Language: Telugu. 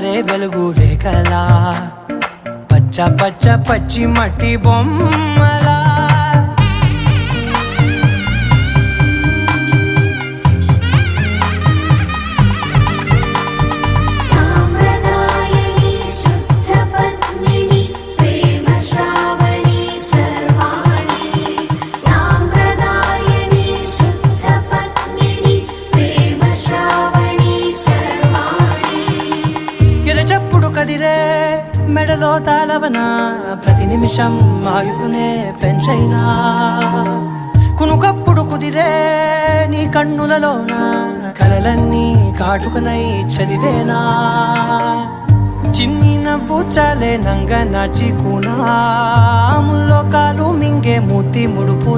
పారే వెలుగు రేఖలా పచ్చ పచ్చ పచ్చి మట్టి బొమ్మలా చెప్పుడు కదిరే మెడలో తాళవన ప్రతి నిమిషం ఆయుధునే పెంచైనా కునుకప్పుడు కుదిరే నీ కన్నులలోన కలలన్నీ కాటుకనై చదివేనా చిన్ని నవ్వు చాలే నంగ నాచి కూనా ముల్లో కాలు మింగే మూతి ముడుపు